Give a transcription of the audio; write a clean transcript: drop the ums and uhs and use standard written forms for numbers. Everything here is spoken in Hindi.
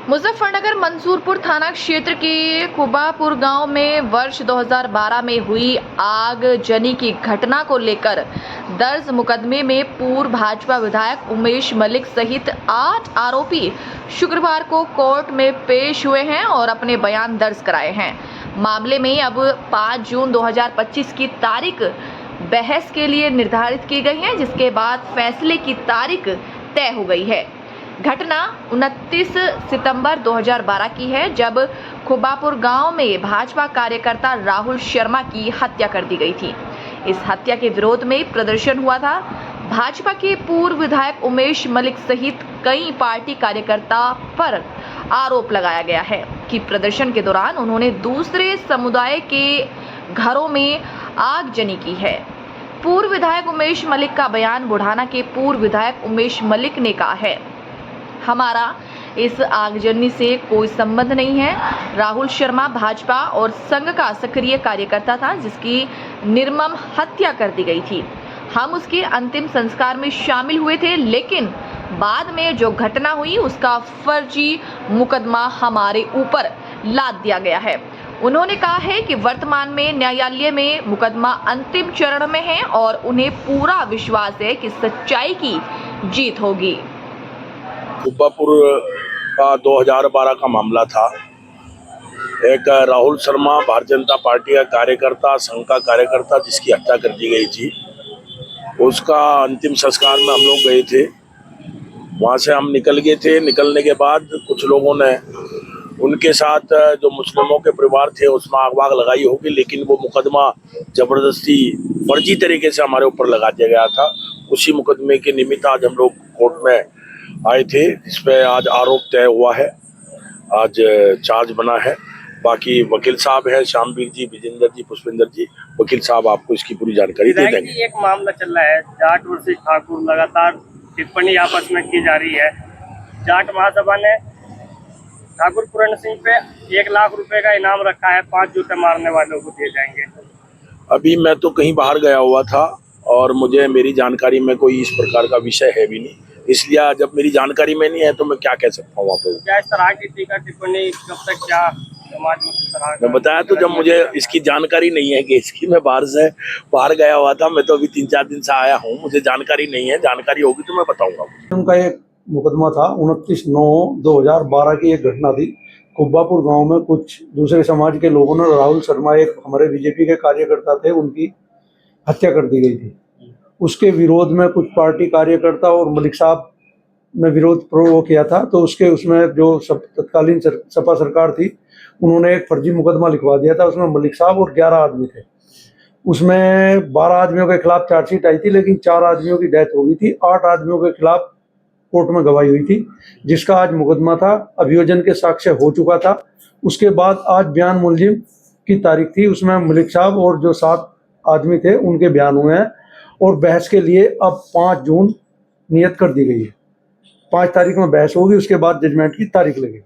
मुजफ्फरनगर मंसूरपुर थाना क्षेत्र के कुबापुर गांव में वर्ष 2012 में हुई आगजनी की घटना को लेकर दर्ज मुकदमे में पूर्व भाजपा विधायक उमेश मलिक सहित 8 आरोपी शुक्रवार को कोर्ट में पेश हुए हैं और अपने बयान दर्ज कराए हैं। मामले में अब 5 जून 2025 की तारीख बहस के लिए निर्धारित की गई है, जिसके बाद फैसले की तारीख तय हो गई है। घटना 29 सितंबर 2012 की है, जब खुबापुर गांव में भाजपा कार्यकर्ता राहुल शर्मा की हत्या कर दी गई थी। इस हत्या के विरोध में प्रदर्शन हुआ था। भाजपा के पूर्व विधायक उमेश मलिक सहित कई पार्टी कार्यकर्ता पर आरोप लगाया गया है कि प्रदर्शन के दौरान उन्होंने दूसरे समुदाय के घरों में आगजनी की है। पूर्व विधायक उमेश मलिक का बयान बुढ़ाना के पूर्व विधायक उमेश मलिक ने कहा है, हमारा इस आगजनी से कोई संबंध नहीं है। राहुल शर्मा भाजपा और संघ का सक्रिय कार्यकर्ता था, जिसकी निर्मम हत्या कर दी गई थी। हम उसके अंतिम संस्कार में शामिल हुए थे, लेकिन बाद में जो घटना हुई उसका फर्जी मुकदमा हमारे ऊपर लाद दिया गया है। उन्होंने कहा है कि वर्तमान में न्यायालय में मुकदमा अंतिम चरण में है और उन्हें पूरा विश्वास है कि सच्चाई की जीत होगी। कुबापुर का 2012 का मामला था। एक राहुल शर्मा भारतीय जनता पार्टी का कार्यकर्ता, संघ का कार्यकर्ता, जिसकी हत्या कर दी गई थी, उसका अंतिम संस्कार में हम लोग गए थे। वहाँ से हम निकल गए थे। निकलने के बाद कुछ लोगों ने उनके साथ जो मुस्लिमों के परिवार थे उसमें आग वाग लगाई होगी, लेकिन वो मुकदमा जबरदस्ती फर्जी तरीके से हमारे ऊपर लगा दिया गया था। उसी मुकदमे के निमित्त आज हम लोग कोर्ट में आए थे, जिसपे आज आरोप तय हुआ है, आज चार्ज बना है। बाकी वकील साहब हैं, श्यामवीर जी, विजेंद्र जी, पुष्पेंद्र जी, वकील साहब आपको इसकी पूरी जानकारी दे देंगे। एक मामला चल रहा है, जाट वर्सेस ठाकुर, लगातार टिप्पणी आपस में की जा रही है। जाट महासभा ने ठाकुर पूर्ण सिंह पे 1 लाख रुपए का इनाम रखा है, 5 जूते मारने वालों को दिए जाएंगे। अभी मैं तो कहीं बाहर गया हुआ था और मुझे मेरी जानकारी में कोई इस प्रकार का विषय है भी नहीं, इसलिए जब मेरी जानकारी में नहीं है तो मैं क्या कह सकता हूँ। वहाँ क्या इस तरह की टीका टिप्पणी कब तक क्या समाज में किस तरह मैं बताया तो, जब मुझे इसकी जानकारी नहीं है कि इसकी, मैं बाहर गया हुआ था। मैं तो अभी 3-4 दिन से आया हूँ, मुझे जानकारी नहीं है। जानकारी होगी तो मैं बताऊंगा। उनका एक मुकदमा था 29/9/2012 की एक घटना थी। कुब्बापुर गांव में कुछ दूसरे समाज के लोगों ने राहुल शर्मा, एक हमारे बीजेपी के कार्यकर्ता थे, उनकी हत्या कर दी गई थी। उसके विरोध में कुछ पार्टी कार्यकर्ता और मलिक साहब ने विरोध किया था, तो उसमें जो तत्कालीन सपा सरकार थी, उन्होंने एक फर्जी मुकदमा लिखवा दिया था। उसमें मलिक साहब और 11 आदमी थे। उसमें 12 आदमियों के खिलाफ चार्जशीट आई थी, लेकिन 4 आदमियों की डेथ हो गई थी। 8 आदमियों के खिलाफ कोर्ट में गवाही हुई थी, जिसका आज मुकदमा था। अभियोजन के साक्ष्य हो चुका था। उसके बाद आज बयान मुलजिम की तारीख थी, उसमें मलिक साहब और जो 7 आदमी थे उनके बयान हुए हैं और बहस के लिए अब 5 जून नियत कर दी गई है। 5 तारीख में बहस होगी, उसके बाद जजमेंट की तारीख लगेगी।